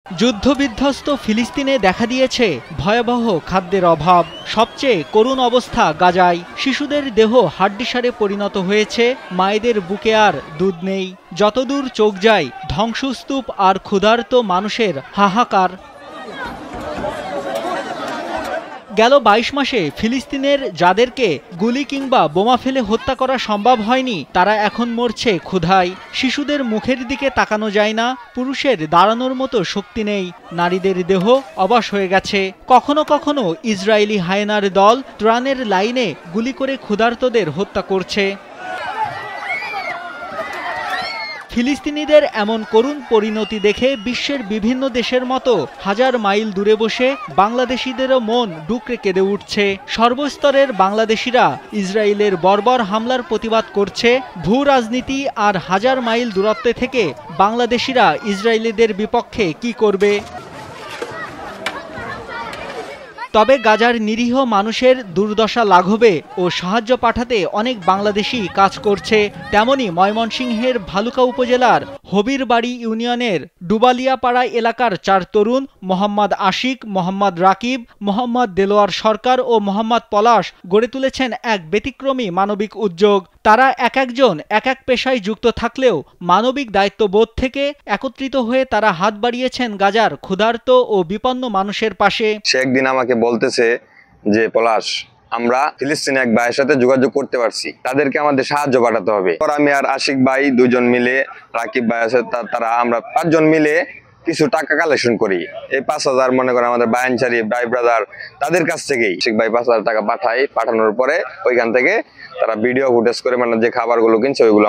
যুদ্ধবিধ্বস্ত ফিলিস্তিনে দেখা দিয়েছে ভয়াবহ খাদ্যের অভাব। সবচেয়ে করুণ অবস্থা গাজায়। শিশুদের দেহ হাড্ডিসারে পরিণত হয়েছে, মায়েদের বুকে আর দুধ নেই। যতদূর চোখ যায় ধ্বংসস্তূপ আর ক্ষুধার্ত মানুষের হাহাকার। গেল ২২ মাসে ফিলিস্তিনের যাদেরকে গুলি কিংবা বোমা ফেলে হত্যা করা সম্ভব হয়নি, তারা এখন মরছে ক্ষুধায়। শিশুদের মুখের দিকে তাকানো যায় না, পুরুষের দাঁড়ানোর মতো শক্তি নেই, নারীদের দেহ অবশ হয়ে গেছে। কখনো কখনো ইসরায়েলি হায়েনার দল ত্রাণের লাইনে গুলি করে ক্ষুধার্তদের হত্যা করছে। ফিলিস্তিনিদের এমন করুণ পরিণতি দেখে বিশ্বের বিভিন্ন দেশের মতো হাজার মাইল দূরে বসে বাংলাদেশিদেরও মন ডুকরে কেঁদে উঠছে। সর্বস্তরের বাংলাদেশিরা ইসরায়েলের বর্বর হামলার প্রতিবাদ করছে। ভূ রাজনীতি আর হাজার মাইল দূরত্বে থেকে বাংলাদেশিরা ইসরায়েলিদের বিপক্ষে কি করবে? তবে গাজার নিরীহ মানুষের দুর্দশা লাঘবে ও সাহায্য পাঠাতে অনেক বাংলাদেশি কাজ করছে। তেমনি ময়মনসিংহের ভালুকা উপজেলার হবিরবাড়ি ইউনিয়নের ডুবালিয়াপাড়া এলাকার ৪ তরুণ মোহাম্মদ আশিক, মোহাম্মদ রাকিব, মোহাম্মদ দেলোয়ার সরকার ও মোহাম্মদ পলাশ গড়ে তুলেছেন এক ব্যতিক্রমী মানবিক উদ্যোগ। তারা এক একজন এক এক পেশায় যুক্ত থাকলেও মানবিক দায়িত্ববোধ থেকে একত্রিত হয়ে তারা হাত বাড়িয়েছেন গাজার ক্ষুধার্ত ও বিপন্ন মানুষের পাশে। সে একদিন আমাকে বলতেছে যে পলাশ, আমরা ফিলিস্তিনে এক ভাইয়ের সাথে যোগাযোগ করতে পারছি, তাদেরকে আমাদের সাহায্য পাঠাতে হবে। আমি আর আশিক ভাই দুজন মিলে, রাকিব ভাই আছে, তারা আমরা ৫ জন মিলে কিছু টাকা কালেকশন করি। এই ৫,০০০ মনে করেন আমাদের বায়ানচারি ভাই ব্রাদার তাদের কাছ থেকেই আশিক ভাই ৫,০০০ টাকা পাঠাই। পাঠানোর পরে ওইখান থেকে তারা ভিডিও ফুটেজ করে মানে যে খাবারগুলো কিনছে ওইগুলো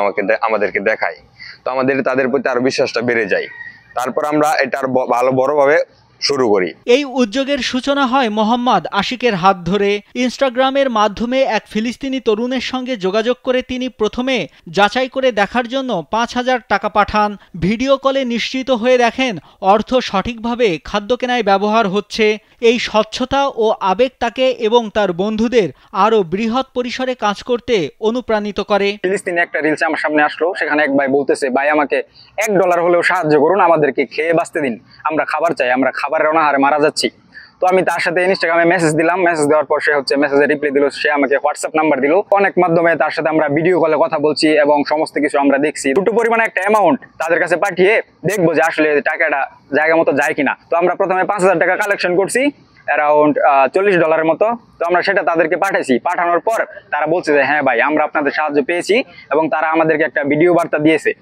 আমাদেরকে দেখায়। তো আমাদের তাদের প্রতি আরো বিশ্বাসটা বেড়ে যায়। তারপর আমরা এটার ভালো বড়ভাবে শুরু করি। এই উদ্যোগের সূচনা হয় মোহাম্মদ আশিকের হাত ধরে। ইনস্টাগ্রামের মাধ্যমে এক ফিলিস্তিনি তরুণের সঙ্গে যোগাযোগ করে তিনি প্রথমে যাচাই করে দেখার জন্য ৫,০০০ টাকা পাঠান। ভিডিও কলে নিশ্চিত হয়ে দেখেন অর্থ সঠিকভাবে খাদ্য কেনায় ব্যবহার হচ্ছে। এই স্বচ্ছতা ও আবেগ তাকে এবং তার বন্ধুদের আরো বৃহৎ পরিসরে কাজ করতে অনুপ্রাণিত করে। ফিলিস্তিনে একটা রিলস আমার সামনে আসলো, সেখানে এক ভাই বলতেছে, ভাই আমাকে $1 হলেও সাহায্য করুন, আমাদেরকে খেয়ে বাঁচতে দিন, আমরা খাবার চাই, আমরা খাবারের অনাহারে মারা যাচ্ছি। তো আমি তার সাথে ইনস্টাগ্রামে মেসেজ দিলাম। মেসেজ দেওয়ার পর সে মেসেজে রিপ্লাই দিল। সে আমাকে হোয়াটসঅ্যাপ নাম্বার দিল। অনেক মাধ্যমে তার সাথে আমরা ভিডিও কলে কথা বলছি এবং সমস্ত কিছু আমরা দেখছি। দুটো পরিমাণে একটা অ্যামাউন্ট তাদের কাছে পাঠিয়ে দেখবো যে আসলে টাকাটা জায়গা মতো যায় কিনা। তো আমরা প্রথমে ৫,০০০ টাকা কালেকশন করছি, অ্যারাউন্ড $40 মতো। তো আমরা সেটা তাদেরকে পাঠাইছি। পাঠানোর পর তারা বলছে যে হ্যাঁ ভাই, আমরা আপনাদের সাহায্য পেয়েছি, এবং তারা আমাদেরকে একটা ভিডিও বার্তা দিয়েছে,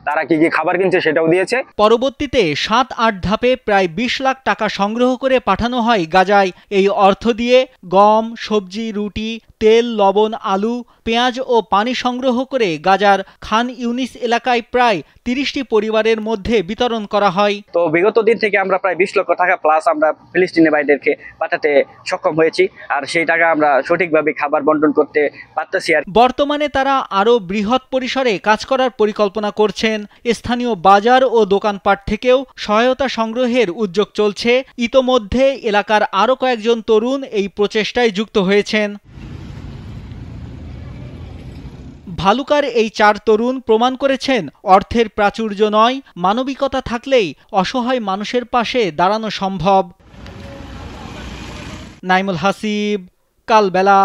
তারা কি কি খাবার কিনছে সেটাও দিয়েছে। পরবর্তীতে ৭-৮ ধাপে প্রায় ২০ লাখ টাকা সংগ্রহ করে পাঠানো হয় গাজায়। এই অর্থ দিয়ে গম, সবজি, রুটি, তেল, লবণ, আলু, পেঁয়াজ ও পানি সংগ্রহ করে গাজার খান ইউনিস এলাকায় প্রায় ৩০টি পরিবারের মধ্যে বিতরণ করা হয়। তো বিগত দিন থেকে আমরা প্রায় ২০ লক্ষ টাকা প্লাস আমরা ফিলিস্তিনি ভাইদেরকে পাঠাতে সক্ষম হয়েছি, আর সেই টাকা আমরা সঠিকভাবে খাবার বন্টন করতে পারতেছি। আর বর্তমানে তারা আরো বৃহৎ পরিসরে কাজ করার পরিকল্পনা করছেন। স্থানীয় বাজার ও দোকানপাট থেকেও সহায়তা সংগ্রহের উদ্যোগ চলছে। ইতোমধ্যে এলাকার আরো কয়েকজন তরুণ এই প্রচেষ্টায় যুক্ত হয়েছেন। ভালুকার এই ৪ তরুণ প্রমাণ করেছেন অর্থের প্রাচুর্য নয়, মানবিকতা থাকলেই অসহায় মানুষের পাশে দাঁড়ানো সম্ভব। নাইমুল হাসিব, কালবেলা।